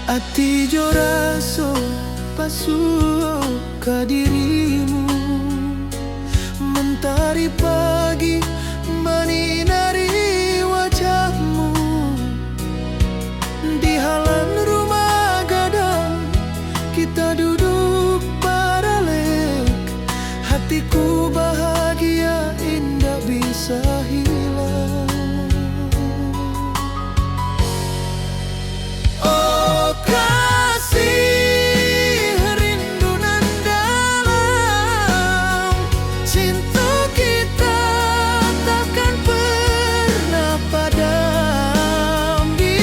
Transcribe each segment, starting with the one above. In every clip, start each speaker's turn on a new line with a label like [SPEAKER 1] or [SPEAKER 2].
[SPEAKER 1] Ati jo raso pasuo ka dirimu, mentari pagi menyinari wajahmu. Di halaman rumah gadang kita duduk paralek, hatiku bahagia indah bisa hilang. Oh kasih, rindu nan dalam, cinta kita takkan pernah padam. Di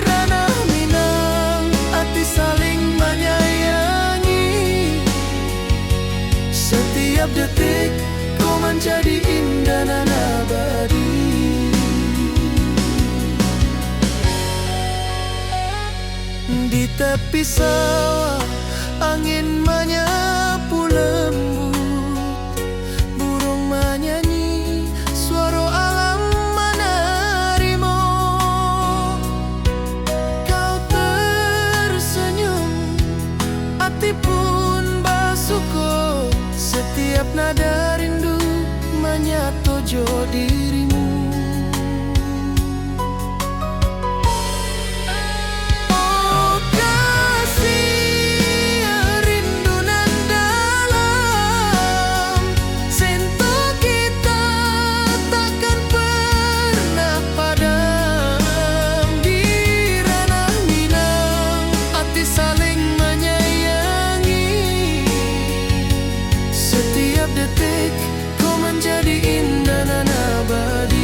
[SPEAKER 1] ranah Minang hati saling menyayangi, setiap detik kau menjadi indah dan abadi. Di tepi sawah angin menyapu lembut, burung menyanyi, suara alam menerimu. Kau tersenyum, hati pun bersyukur, setiap nada rindu menyatu jo dirimu. Kau menjadi indah dan abadi.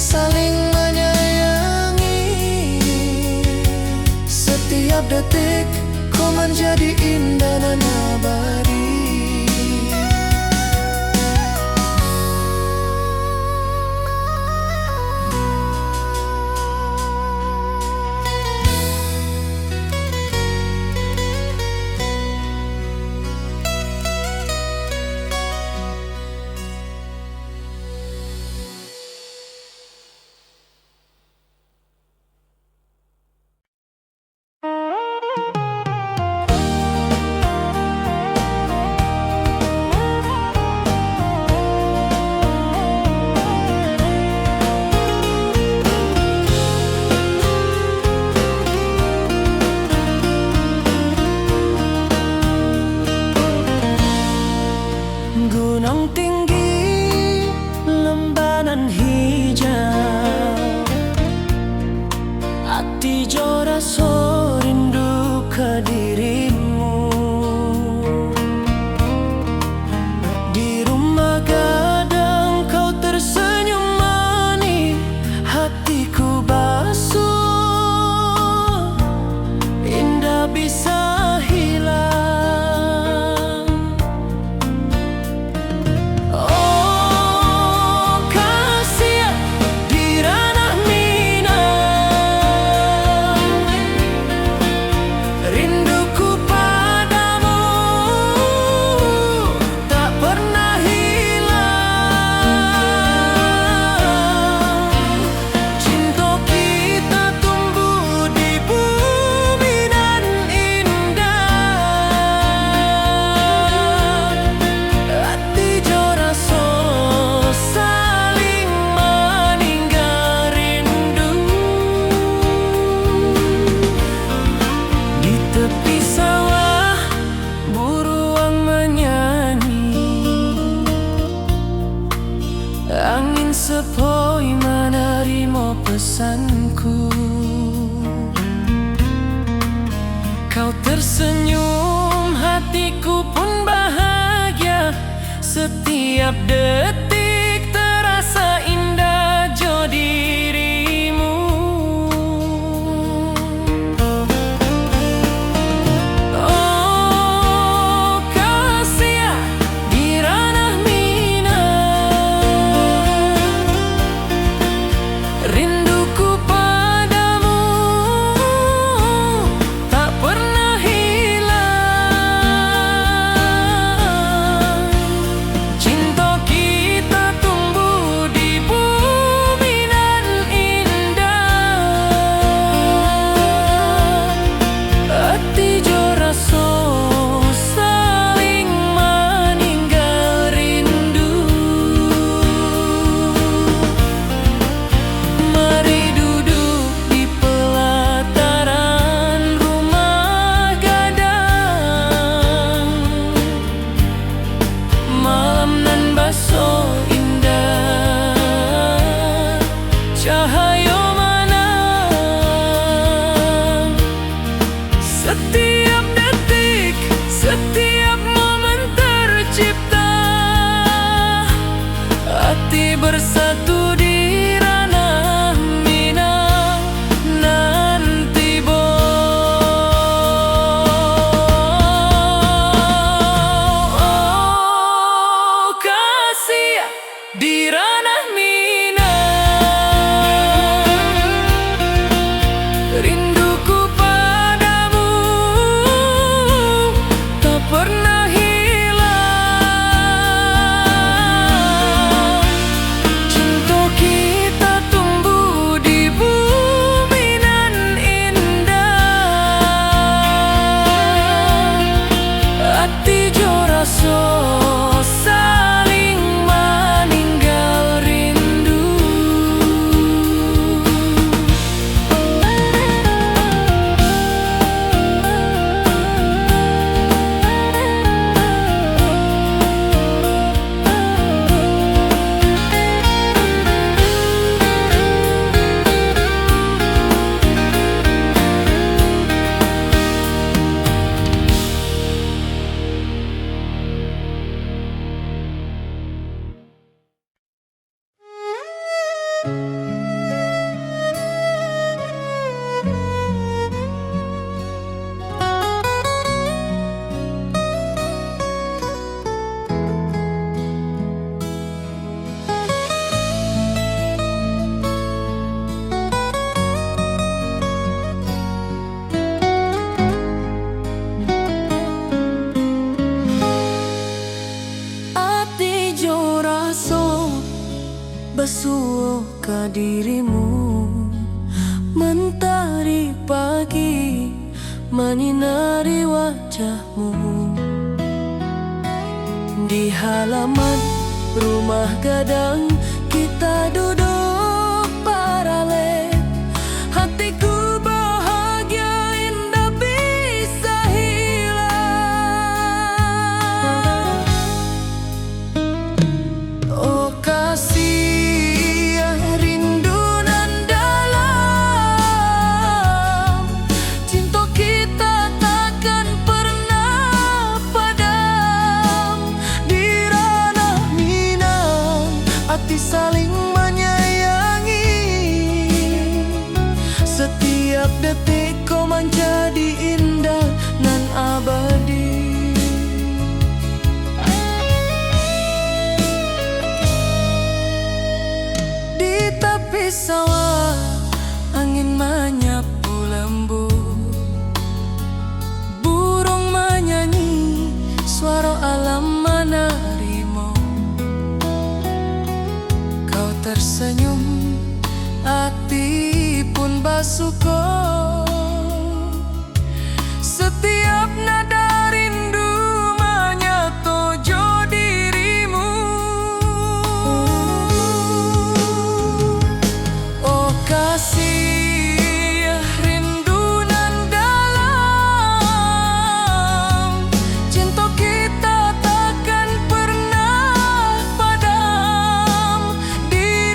[SPEAKER 1] Saling menyayangi, setiap detik kau menjadi indah dan abadi. sepoi menerima pesanku. Kau tersenyum, hatiku pun bahagia. Setiap detik terasa indah jo dirimu. Oh kasih di ranah minang, rinduku padamu tak pernah hilang. Cinta kita tumbuh di bumi nan indah. Hati jo rasa saling meninggal rindu. Mari duduk di pelataran rumah gadang. Malam nan baso indah, cahaya menang. Setiap detik, setiap momen tercipta. Hati bersatu di ranah minang nanti oh kasih di ranah minang, rinduku padamu tak pernah hilang. Cinta kita tumbuh di bumi nan indah. Hati jo rasa saling meninggal rindu. Ati jo rasa besuh ke dirimu. Mentari pagi menyinari wajahmu. Di halaman rumah gadang kita duduk paralel. Hatiku bahagia indah bisa hilang. Oh kasih rindu nan dalam. Cinta kita takkan pernah padam. Di ranah minang hati saling menyayangi. Setiap detik kau menjadi indah nan abadi. Di tepi sawah angin menyapu lembut. Burung menyanyi, suara alam menerima. Kau tersenyum, hati pun basuh. Setiap nada rindu menyatu jo dirimu. Oh kasih rindu nan dalam. Cinta kita takkan pernah padam. Di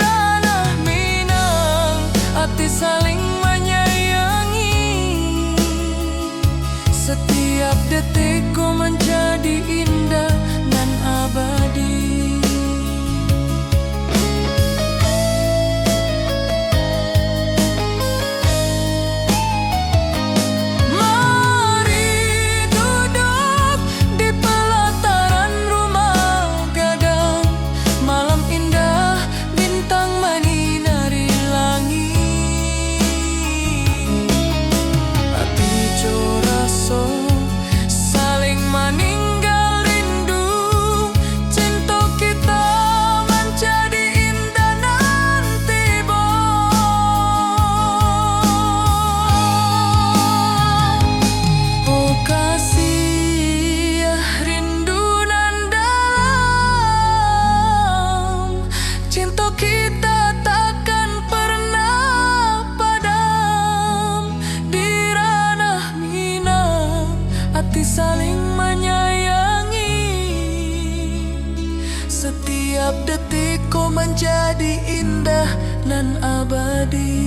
[SPEAKER 1] abadi.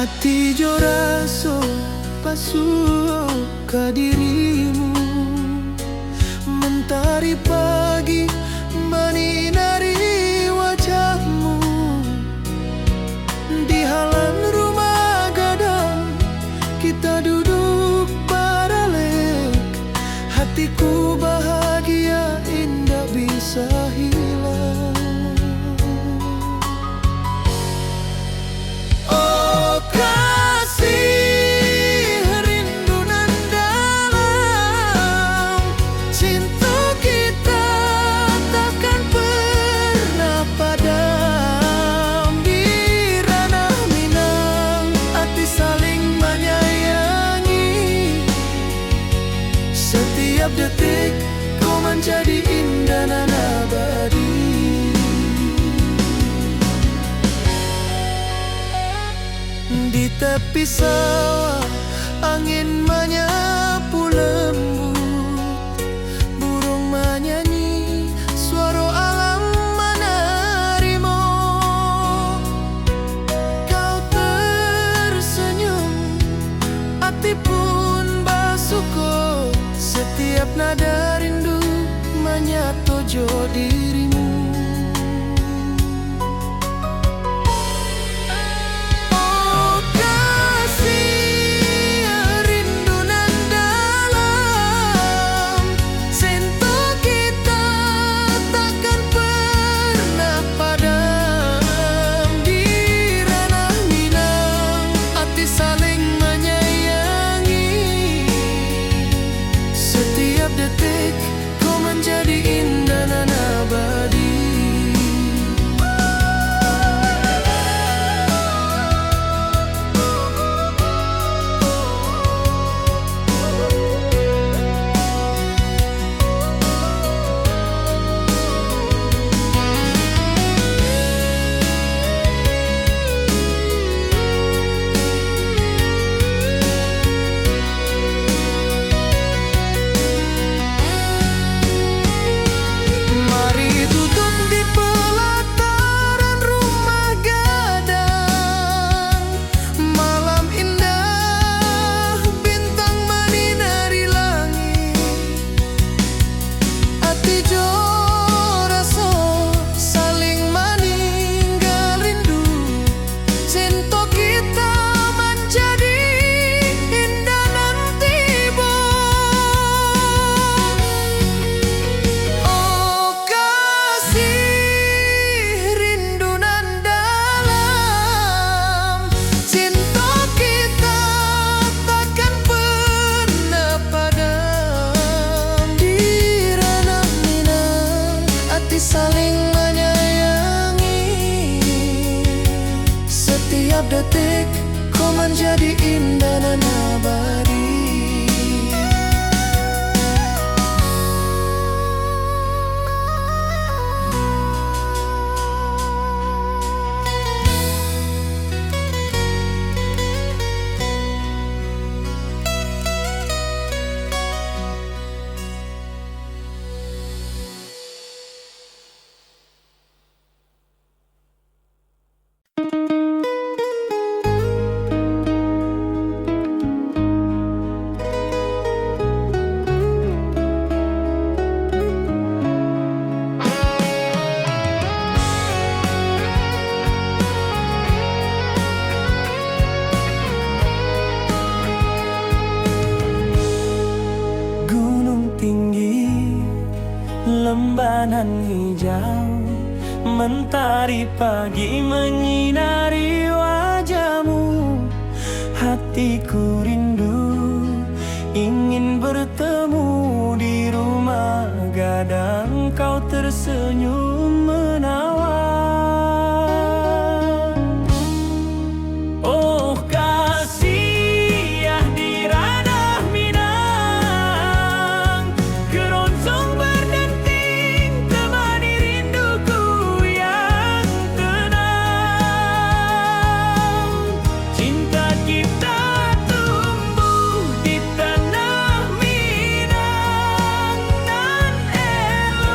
[SPEAKER 1] Ati jo raso pasuo ka dirimu, mentari pagi menyinari wajahmu. Di halaman rumah gadang kita duduk paralel, hatiku bahagia indah bisa hilang. Setiap detik kau menjadi indah dan abadi. Di tepi sawah angin menyapu lembut, burung menyanyi, suara alam menerimu. Kau tersenyum, hati pun bersyukur. Setiap nada rindu menyatu jo dirimu. Oh kasih rindu nan dalam, sentuh kita takkan pernah padam. Di ranah Minang hati saling menyayangi. Setiap detik kau menjadi indah dan abadi. Saling menyayangi. Setiap detik kau menjadi indah dan abadi.
[SPEAKER 2] lembanan hijau, mentari pagi menyinari wajahmu. Hatiku rindu ingin bertemu di ada engkau tersenyum menawan. Oh kasih ya di ranah Minang, keroncong berdenting temani rinduku yang tenang. Cinta kita tumbuh di tanah Minang nan elok.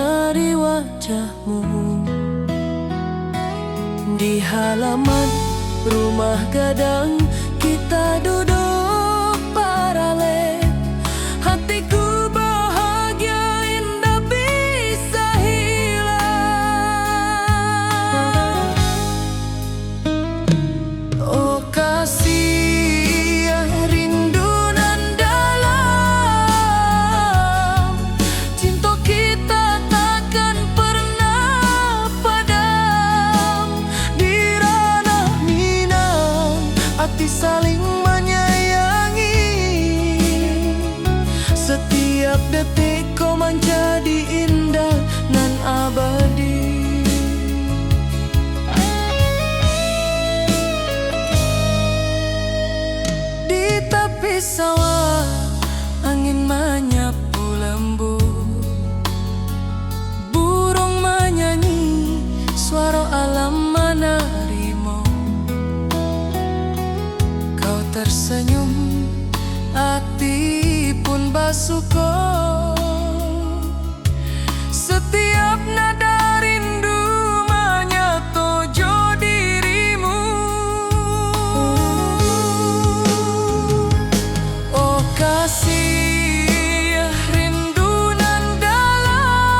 [SPEAKER 1] dari wajahmu. Di halaman rumah gadang kita duduk paralel. Hatiku bahagia indah bisa hilang. Oh kasih yang rindu nan dalam, cinta kita takkan pernah padam. Di ranah Minang hati saling menyayangi. Setiap detik kau menjadi indah nan abadi. Di tepi sawah angin menyapu lembut, burung menyanyi, suara alam menerimu. Kau tersenyum, hati pun bersyukur. Setiap nada rindu menyatu dirimu. Oh kasih rindu nan dalam,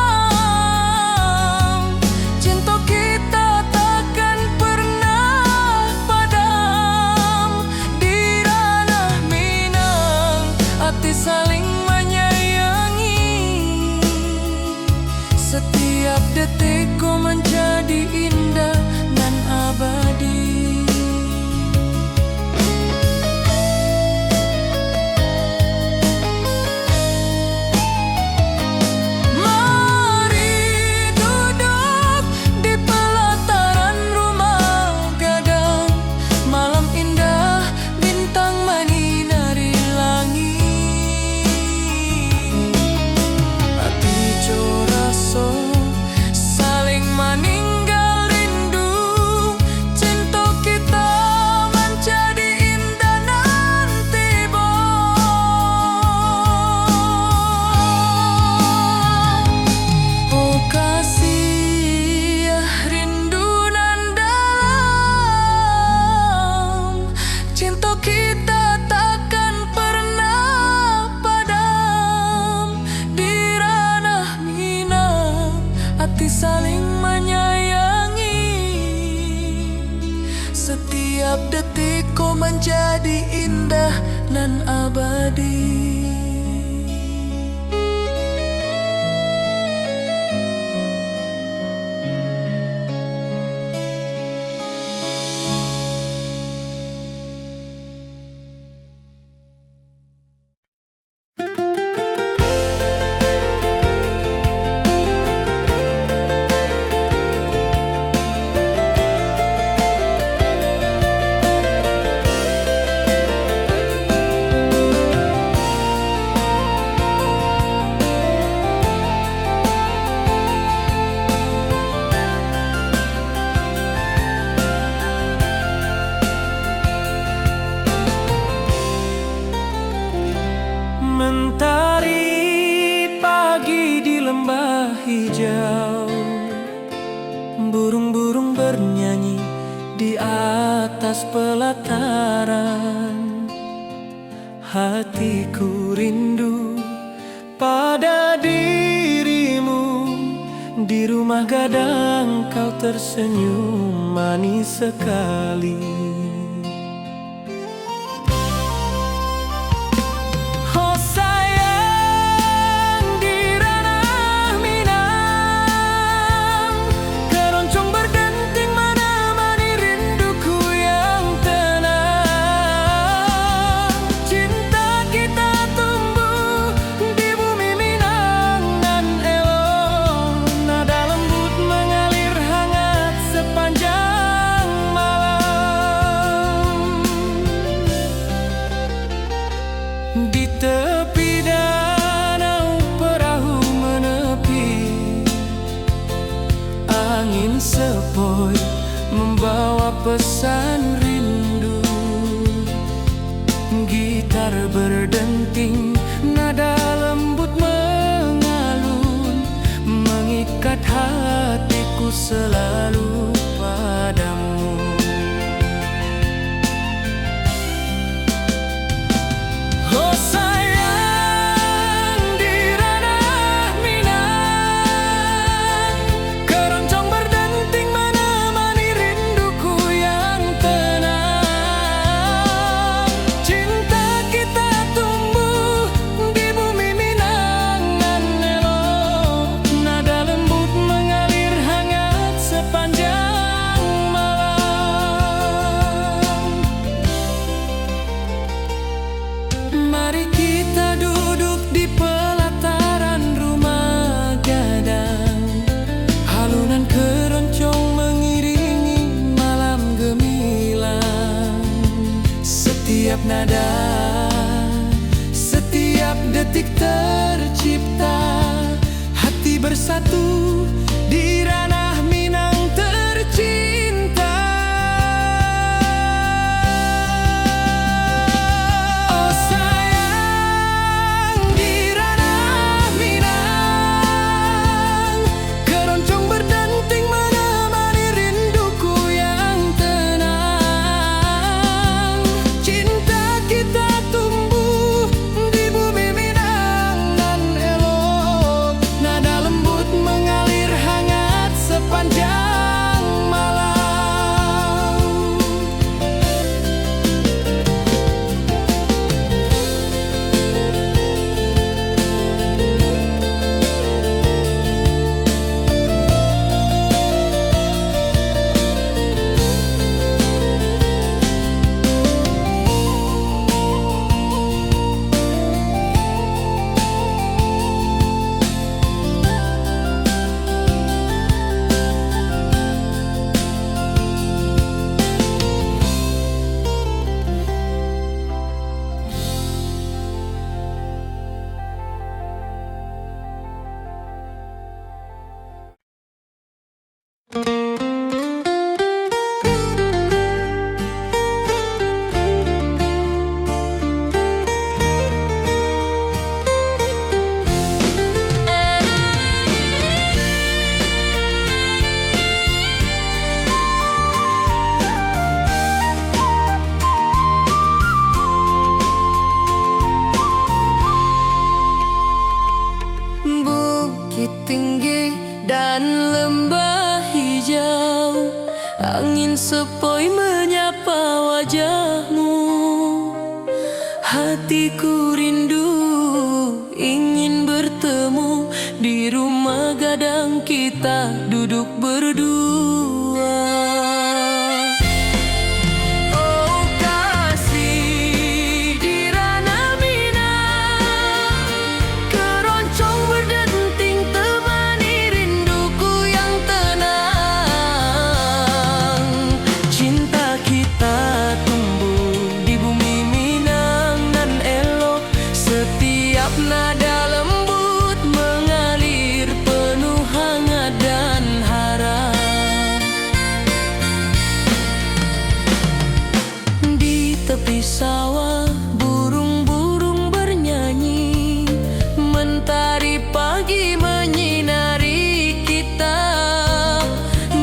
[SPEAKER 1] cinta kita takkan pernah padam. Di ranah Minang hati saling menyayangi. Setiap detik kau menjadi indah nan abadi. Mari duduk di pelataran rumah gadang. Malam indah, bintang menyinari langit. Hati coraso saling meninggal rindu. Cinta kita menjadi indah nanti bo. Oh kasih rindu nan dalam, cinta kita takkan pernah padam. Di ranah Minang hati saling menyayangi. Setiap detik kau menjadi indah nan abadi. Mentari pagi di lembah hijau, burung-burung bernyanyi di atas pelataran. Hatiku rindu pada dirimu. Di rumah gadang kau tersenyum manis sekali. Oh sayang, di ranah Minang keroncong berdenting menemani rinduku yang tenang. Cinta kita tumbuh di bumi Minang nan elok. Nada lembut mengalir hangat sepanjang malam. Di tepi danau perahu menepi, angin sepoi membawa pesan rindu. Gitar berdenting, nada lembut mengalun mengiringi
[SPEAKER 2] Terikat hatiku selalu padamu. Oh sayang, di ranah Minang, keroncong berdenting menemani rinduku yang tenang. Cinta kita tumbuh di bumi Minang nan elok, nada lembut mengalir hangat sepanjang malam. Mari kita duduk di pelataran rumah gadang, alunan keroncong mengiringi malam gemilang. Setiap nada, setiap detik tercipta, hati bersatu di ranah Minang tercinta. Oh sayang, di ranah Minang, keroncong berdenting menemani rinduku yang tenang. Cinta kita tumbuh di bumi Minang nan elok, nada lembut mengalir hangat sepanjang malam. Bukit tinggi dan lembah hijau, angin sepoi menyapa wajahmu. Hatiku rindu ingin bertemu di rumah gadang, kita duduk berdua. Oh kasih, di ranah Minang, keroncong berdenting temani rinduku yang tenang. Cinta kita tumbuh di bumi Minang nan elok, setiap nada lembut mengalir penuh hangat dan harap. Di tepi sawah burung-burung bernyanyi, mentari pagi menyinari kita.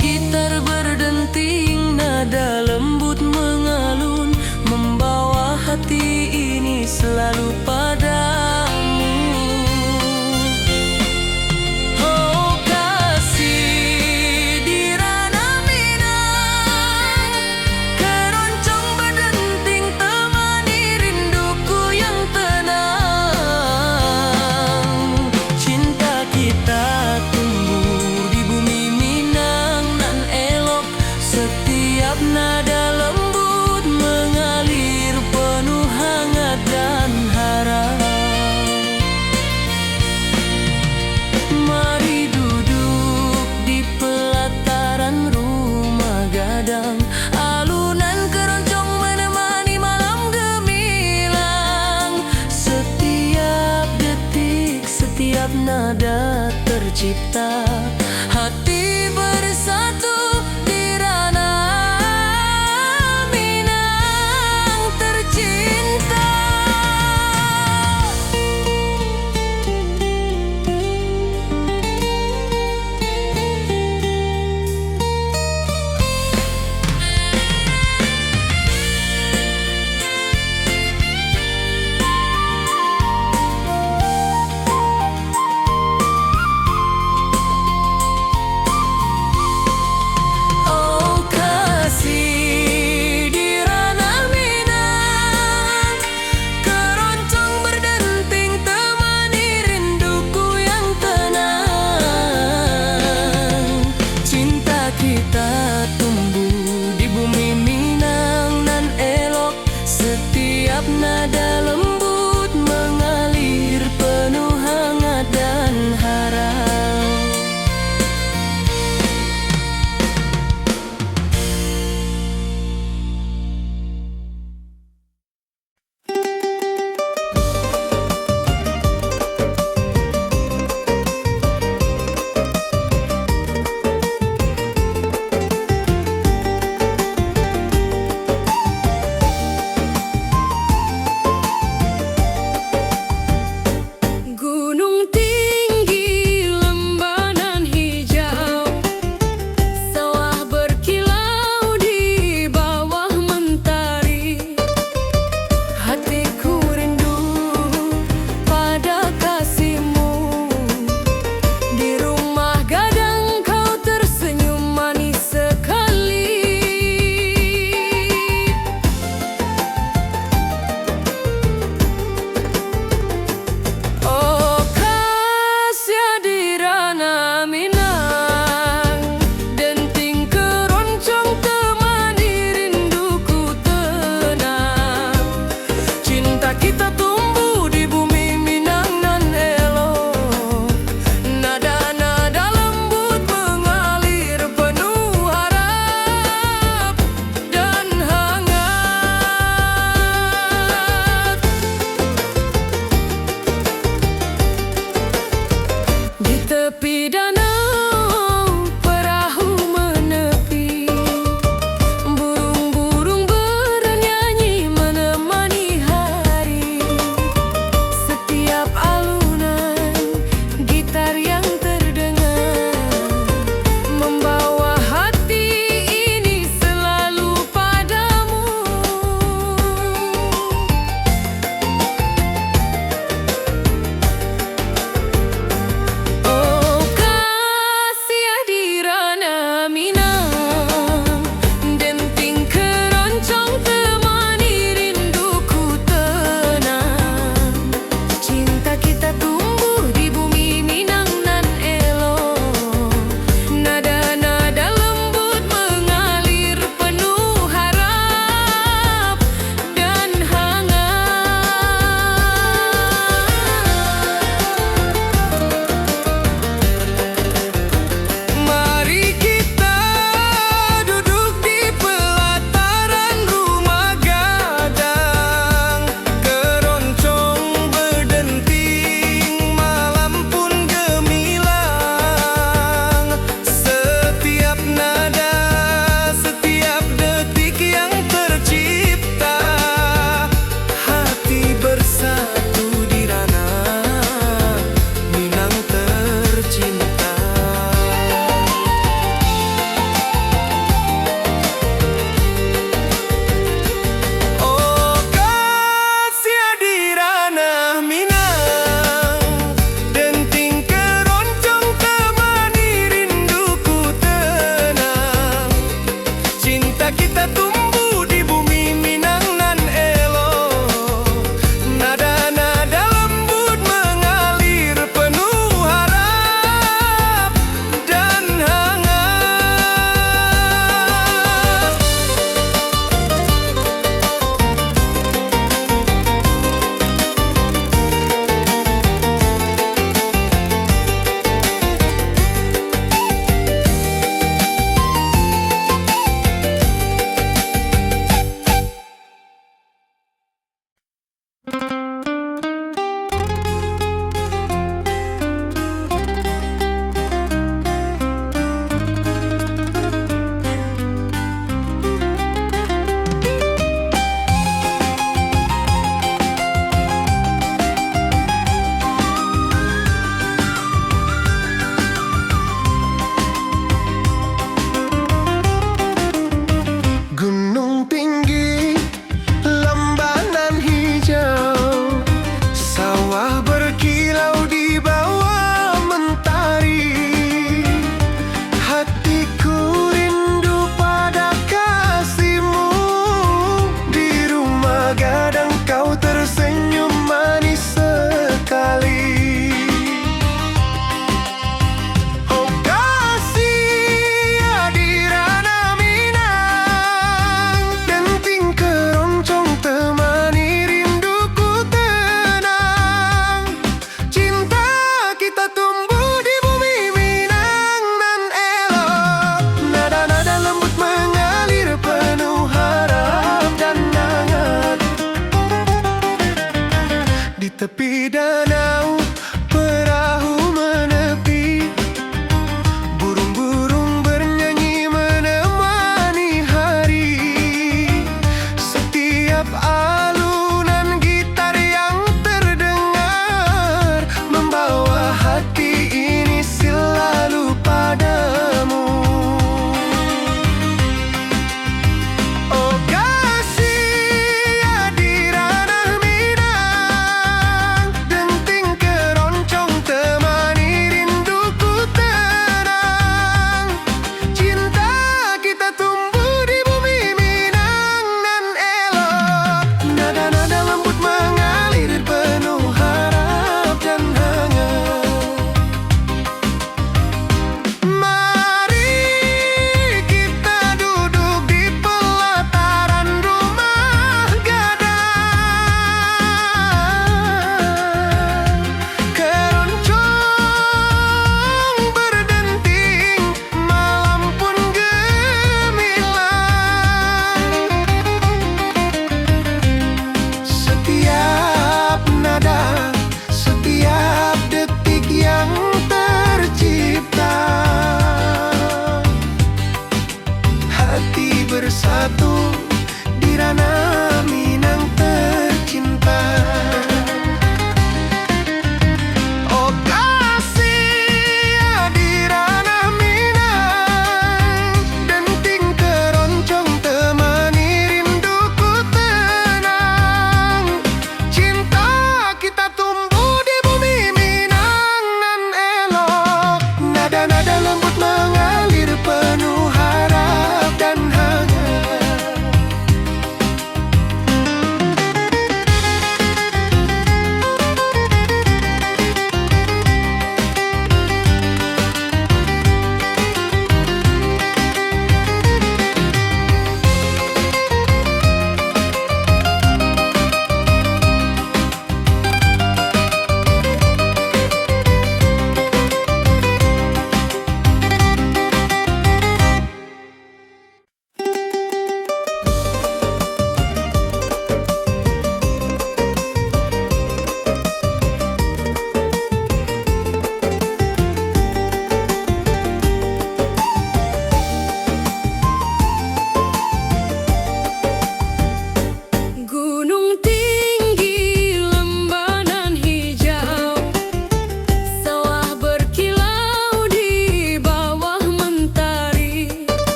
[SPEAKER 2] Gitar berdenting, nada lembut mengalun, membawa hati ini selalu padamu. Oh kasih, di ranah Minang, keroncong berdenting temani rinduku yang tenang. Cinta kita tumbuh di bumi Minang nan elok, setiap nada lembut mengalir penuh hangat dan harap. Mari duduk di pelataran rumah gadang, alunan keroncong menemani malam gemilang. Setiap detik, setiap nada tercipta, hati bersatu di ranah Minang tercinta.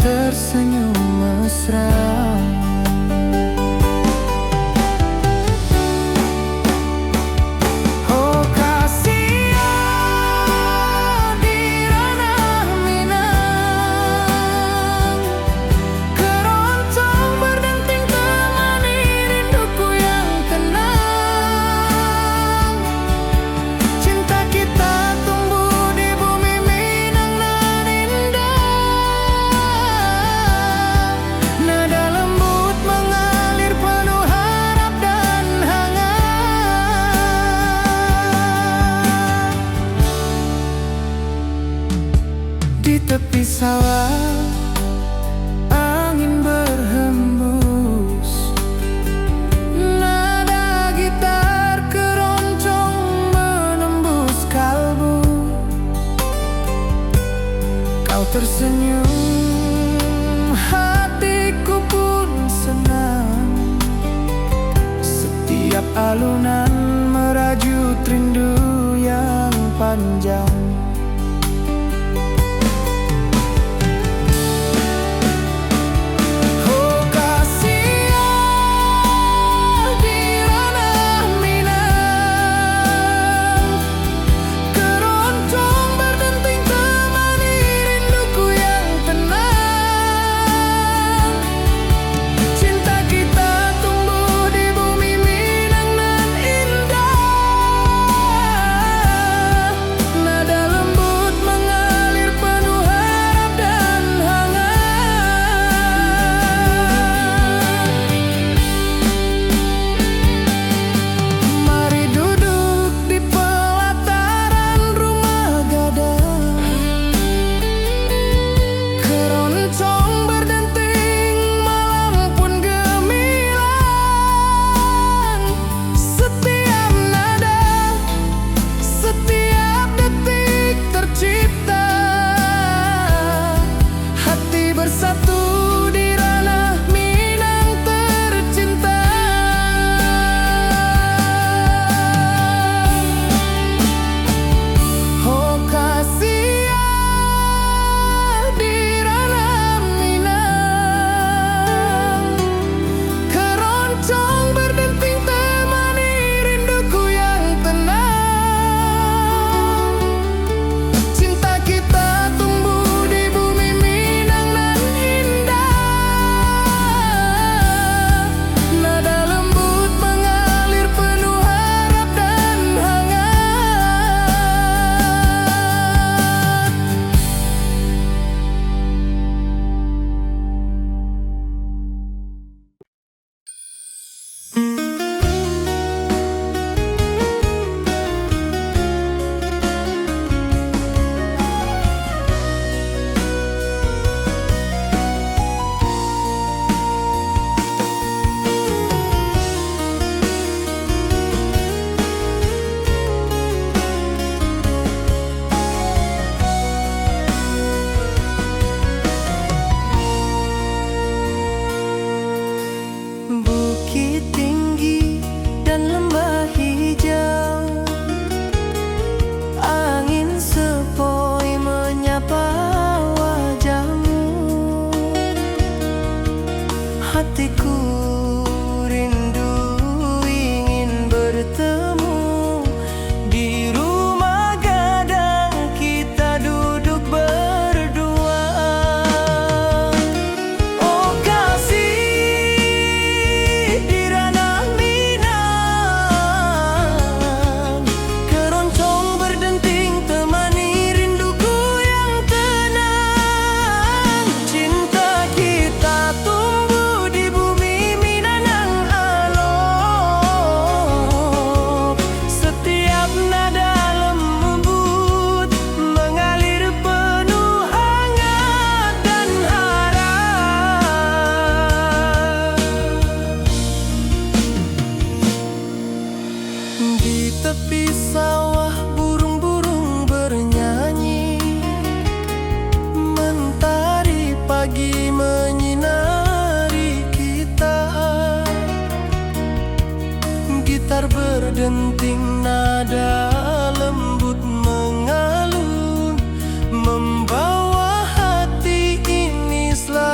[SPEAKER 1] tersenyum mesra. Oh kasihan di ranah Minang, keroncong berdenting temani rinduku yang tenang. Cinta kita tumbuh di bumi Minang nan indah. Nada lembut mengalir penuh harap dan hangat. Di tepi sawah angin berhembus, nada gitar keroncong menembus kalbu. Kau tersenyum, hatiku pun senang. Setiap alunan merajut rindu yang panjang. Oh kasihan di ranah Minang, keroncong berdenting temani rinduku yang tenang. Cinta kita tumbuh di bumi Minang nan indah. Nada lembut mengalir penuh harap dan hangat. Mari duduk di pelataran rumah gadang, keroncong berdenting malam pun gemilang. Setiap nada, setiap detik tercipta, hati bersatu di ranah Minang tercinta. Oh kasihan di ranah Minang, keroncong berdenting temani rinduku yang tenang. Cinta kita tumbuh di bumi Minang nan indah. Nada lembut mengalir penuh harap dan hangat. Bukit tinggi dan lembah hijau, angin sepoi menyapa wajahmu. Hatiku rindu ingin bertemu di rumah gadang, kita duduk berdua. Oh kasih di ranah Minang, keroncong berdenting temani rinduku yang tenang. Cinta kita tumbuh di bumi Minang yang alok. Setiap nada lembut mengalir penuh hangat dan harap. Di tepi sawah burung-burung bernyanyi, mentari pagi menyinari kita. Gitar berdenting, nada lembut mengalun, membawa hati ini selalu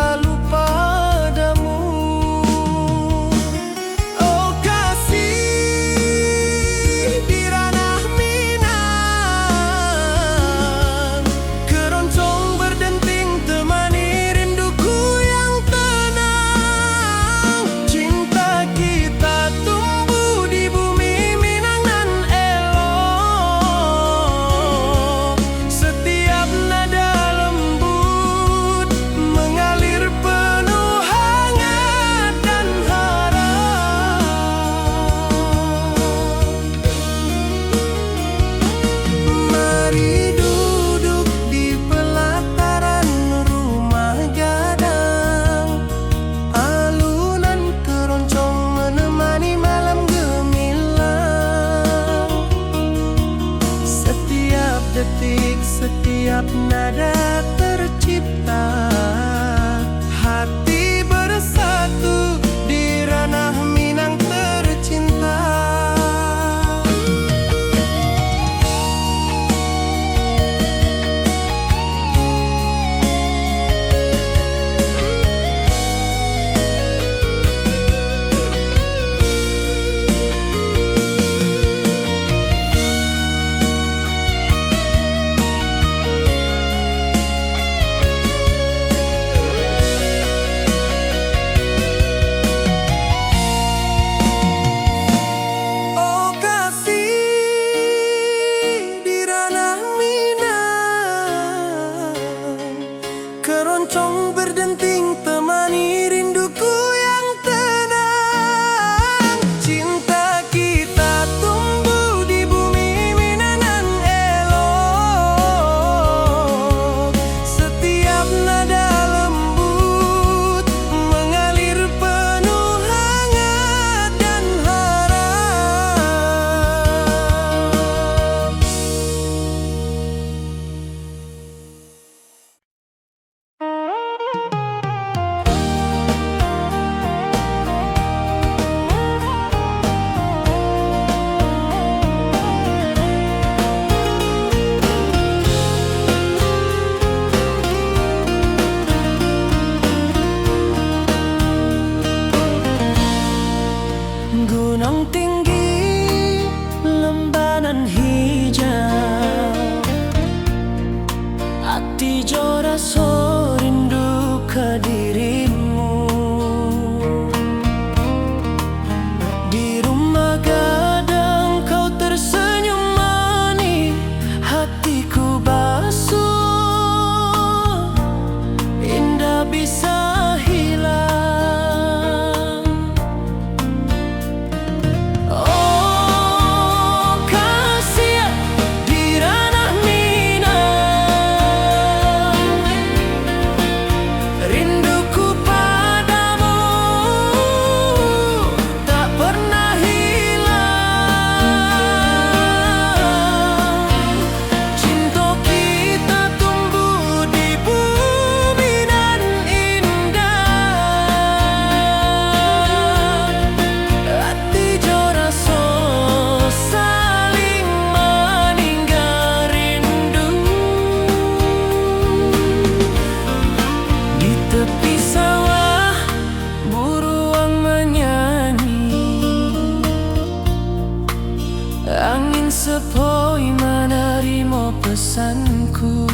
[SPEAKER 2] pesanku.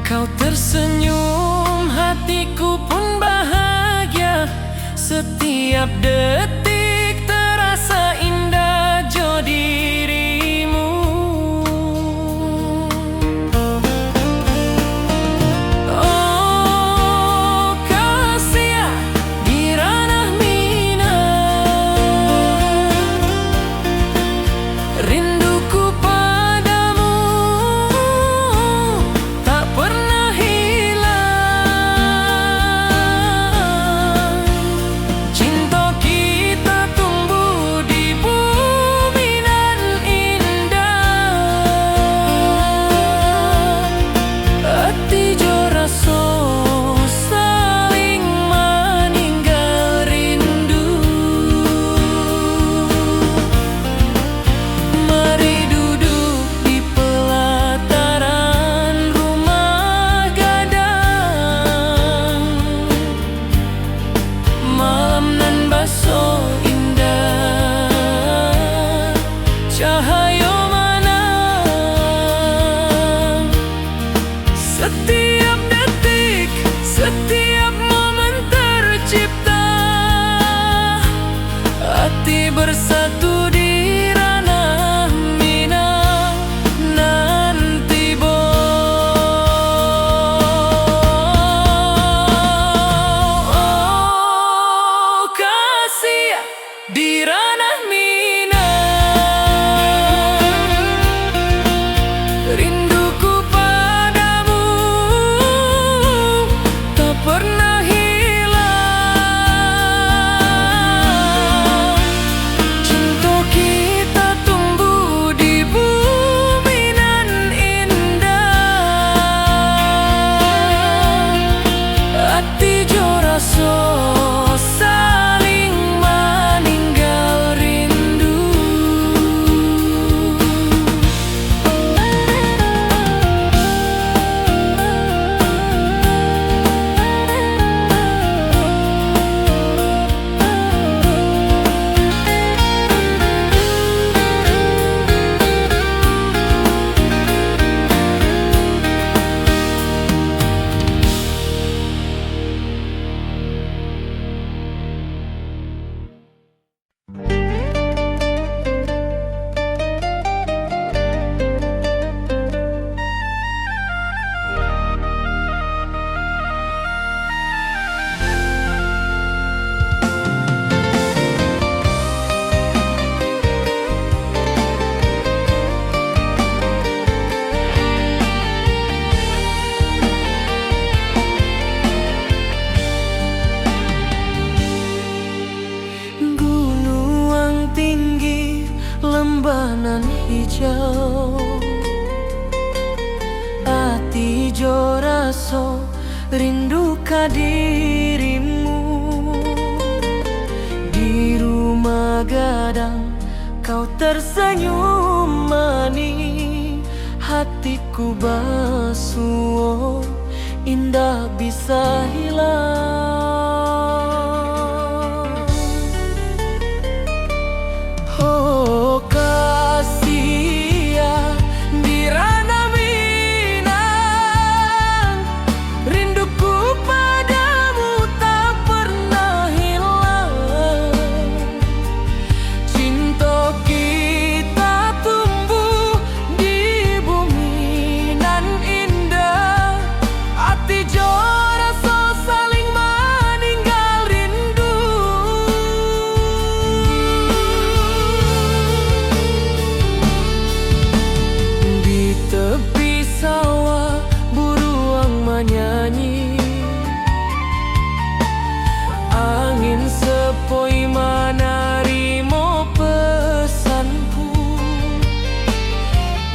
[SPEAKER 2] Kau tersenyum, hatiku pun bahagia. Setiap detik terasa indah jo dirimu. Oh kasih di ranah Minang, rinduku padamu tak pernah hilang. Cinta kita tumbuh di bumi nan indah. Hati jo rasa saling meninggal rindu. Mari duduk di pelataran rumah gadang. Malam nan baso indah, cahaya mana. Setiap detik, setiap momen tercipta. Hati bersatu di ranah Minang nanti oh kasih di ranah Minang, rinduku padamu tak pernah hilang. Cinta kita tumbuh di bumi nan indah. Hati jo rasa saling meninggal rindu. Gunung tinggi, lembah nan hijau. Hati jo rasa rindu ka dirimu. Di rumah gadang kau tersenyum manis. Hatiku basuh, indah bisa hilang. Oh kasih di ranah Minang, rinduku padamu tak pernah hilang. Cinta kita tumbuh di bumi nan indah. Hati jo rasa saling meninggal rindu. Di tepi sawah buruang menyanyi. Angin sepoi menarimo pesanku.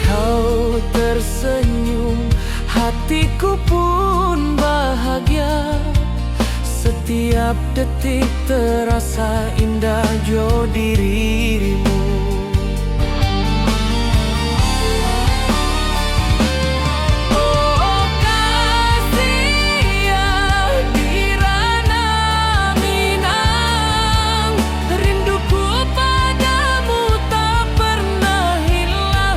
[SPEAKER 2] Kau tersenyum, hatiku pun bahagia. Setiap detik terasa indah jo dirimu. Oh kasih di ranah Minang, rinduku padamu tak pernah hilang.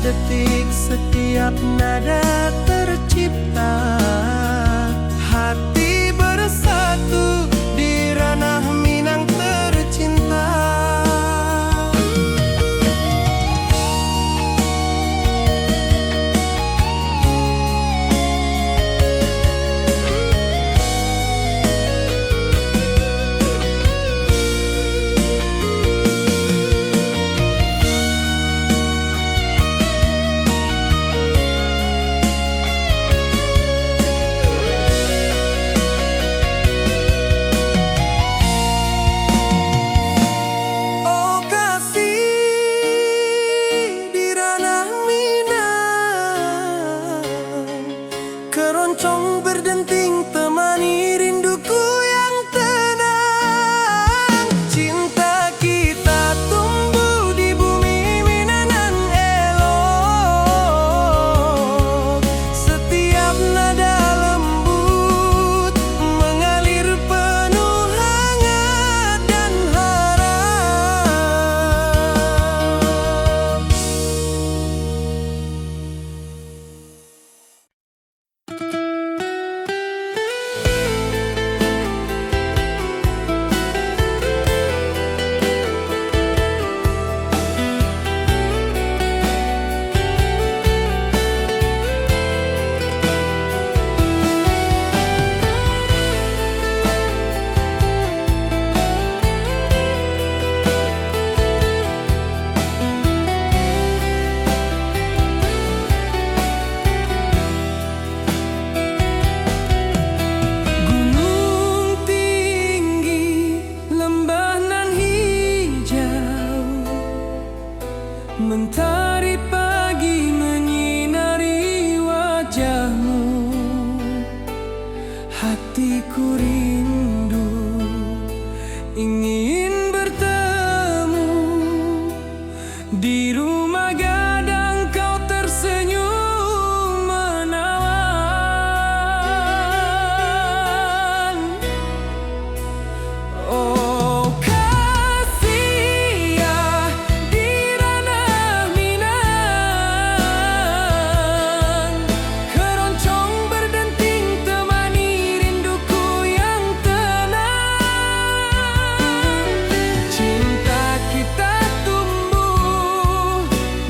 [SPEAKER 1] detik, setiap nada tercipta. Hati bersatu di ranah Minang tercinta. Keroncong berdenting temani rinduku yang tenang. Cinta kita tumbuh di bumi Minang elok. Setiap nada lembut mengalir penuh hangat dan harap. Mentari pagi menyinari wajahmu, hatiku rindu ingin bertemu. Di rumah gadang kau tersenyum menawan. Oh kasih ya, di ranah Minang, keroncong berdenting temani rinduku yang tenang. Cinta kita tumbuh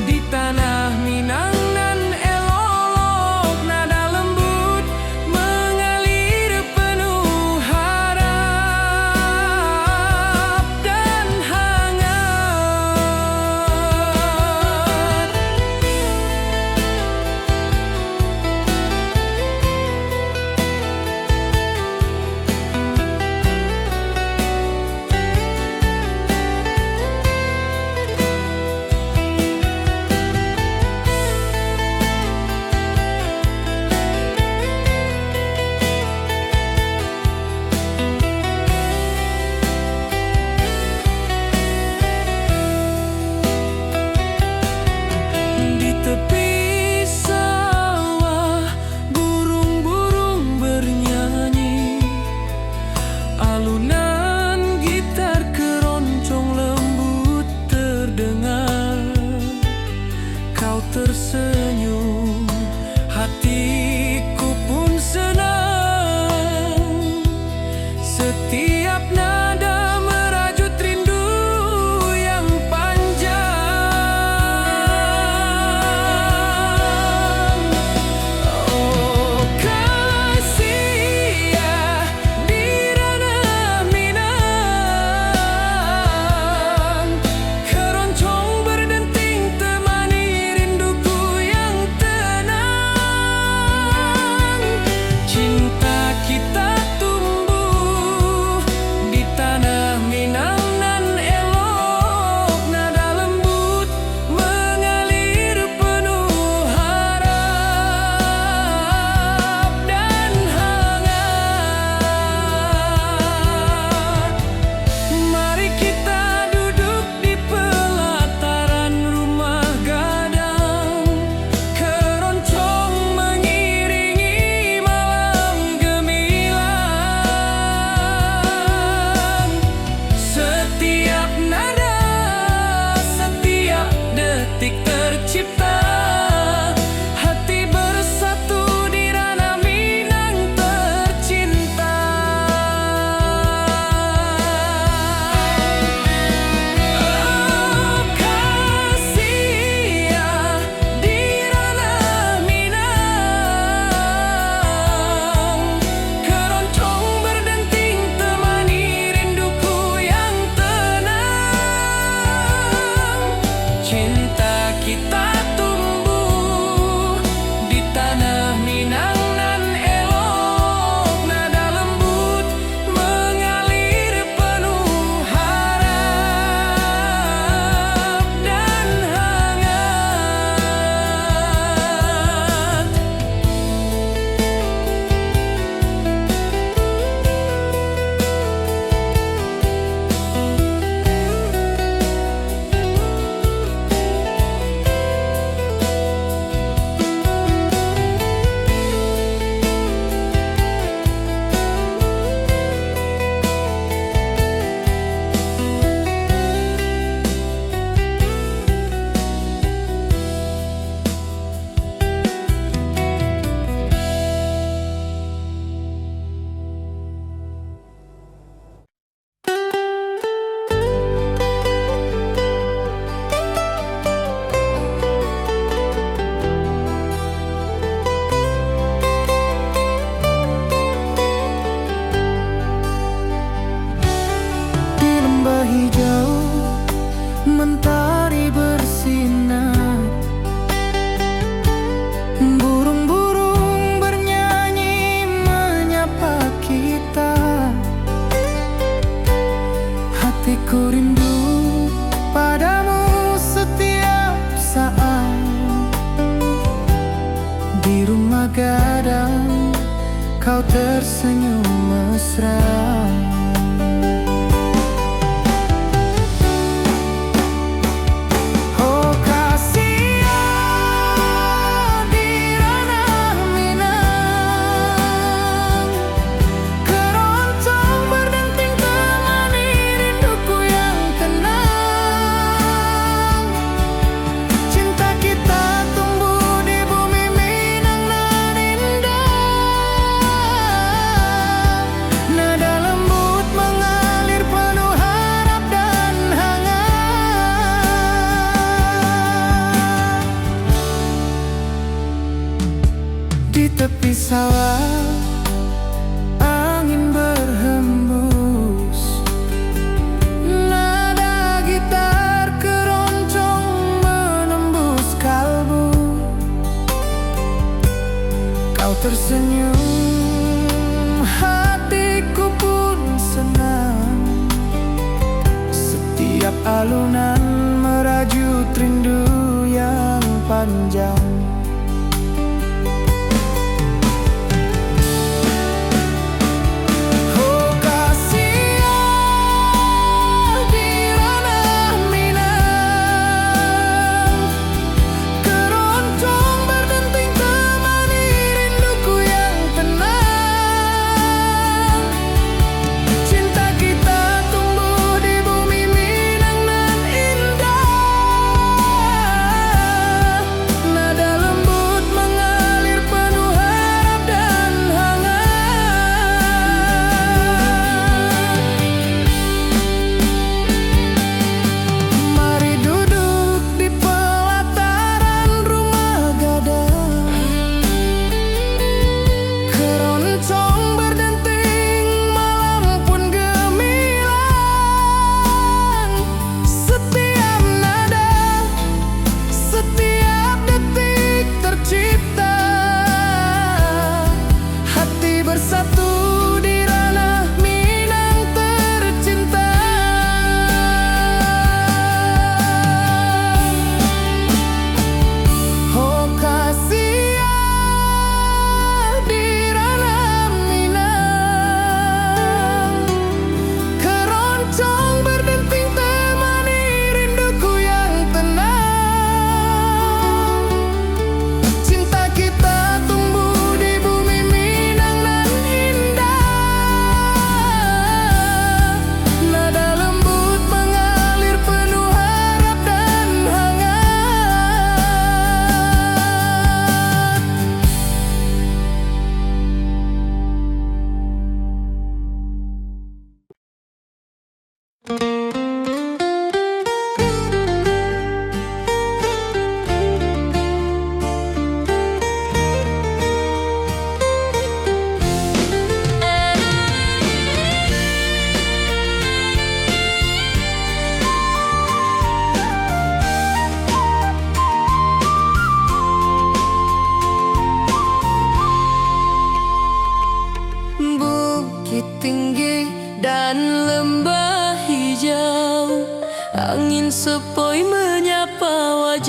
[SPEAKER 1] di tanah Minang nan elok. Nada lembut mengalir penuh harap dan hangat. Di tepi sawah burung-burung bernyanyi, alunan gitar keroncong lembut terdengar. Kau tersenyum, hatiku pun senang. Setiap nada merajut rindu yang panjang. Oh kasih ya, di ranah Minang, keroncong berdenting temani rinduku yang
[SPEAKER 2] Cinta kita tumbuh di tanah Minang nan elok, nada lembut mengalir penuh harap dan hangat.
[SPEAKER 1] Di lembah hijau mentari bersinar, burung-burung bernyanyi menyapa kita. Hatiku rindu padamu setiap saat. Di rumah gadang kau tersenyum mesra. Oh kasihan di ranah Minang, keroncong berdenting temani rinduku yang tenang. Cinta kita tumbuh di bumi Minang nan indah, nada lembut mengalir penuh harap dan hangat. Di tepi sawah angin berhembus, nada gitar keroncong menembus kalbu. Kau tersenyum, hatiku pun senang. Setiap alunan merajut rindu yang panjang. Oh kasihan di ranah Minang, keroncong berdenting temani rinduku yang tenang. Cinta kita tumbuh di bumi Minang nan indah, nada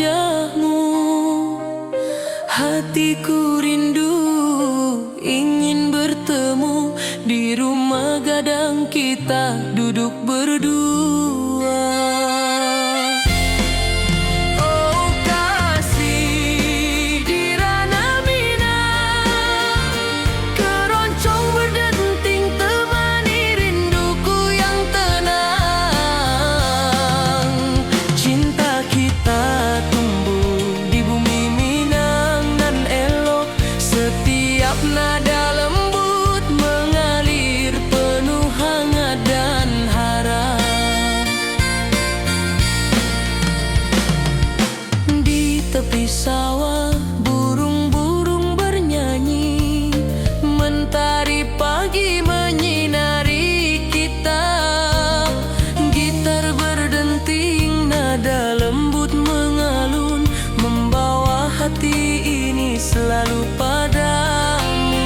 [SPEAKER 2] wajahmu. Hatiku rindu ingin bertemu di rumah gadang kita duduk berdua. Oh kasih di ranah Minang, keroncong berdenting temani rinduku yang tenang. Cinta kita tumbuh di bumi Minang nan elok, setiap nada lembut mengalir penuh hangat dan harap. Di tepi sawah burung-burung bernyanyi, mentari pagi menyinari kita. Gitar berdenting, nada lembut mengalun, membawa hati ini selalu padamu.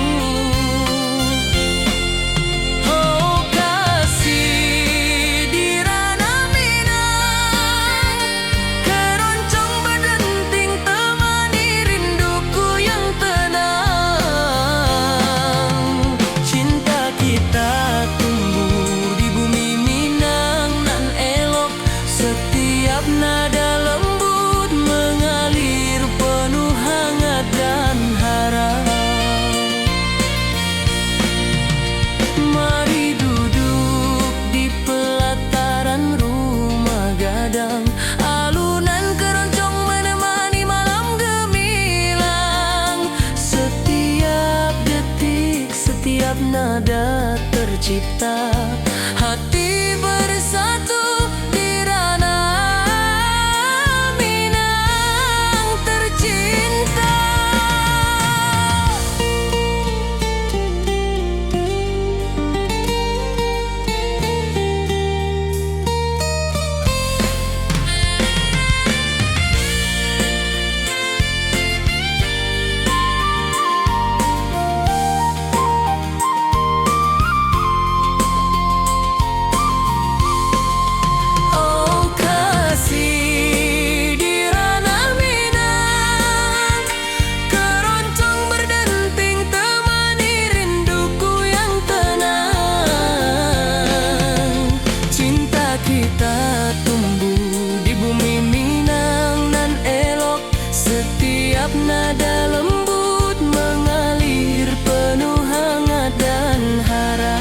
[SPEAKER 2] Oh kasih di ranah Minang, keroncong berdenting temani rinduku yang tenang. Cinta kita tumbuh di bumi Minang nan elok, setiap nada lembut mengalir penuh hangat dan harap. Mari duduk di pelataran rumah gadang, alunan keroncong menemani malam gemilang. Setiap detik, setiap nada tercipta, hati bersatu di ranah Minang tercinta. Oh kasih di ranah Minang, keroncong berdenting temani rinduku yang tenang. Cinta kita tumbuh di bumi Minang nan elok, setiap nada lembut mengalir penuh hangat dan harap.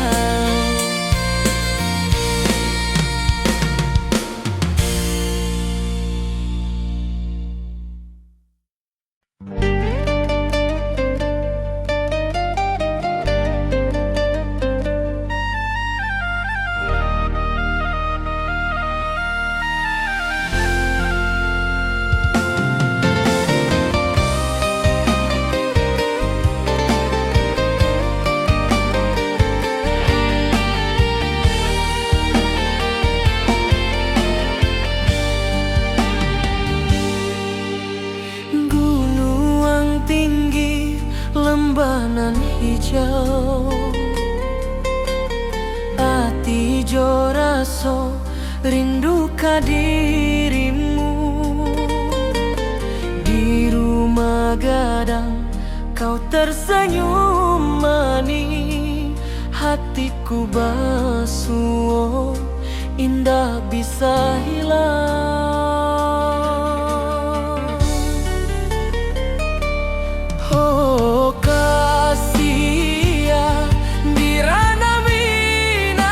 [SPEAKER 2] Gunung tinggi, lembah nan hijau, hati jo raso rindu ka dirimu. Di rumah gadang kau tersenyum manis, hatiku basuh indah bisa hilang. Oh kasih ya di ranah Minang,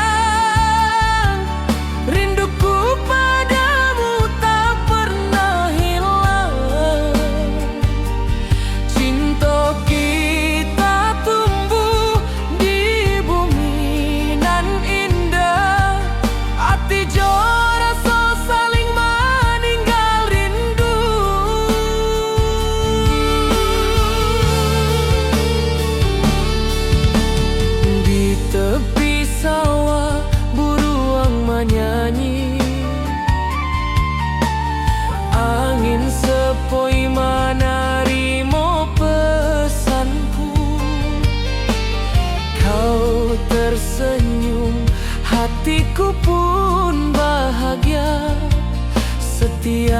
[SPEAKER 2] rinduku padamu tak pernah hilang. Cinta kita tumbuh di bumi nan indah, hati jo rasa saling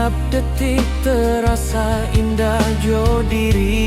[SPEAKER 2] Setiap detik terasa indah jo diri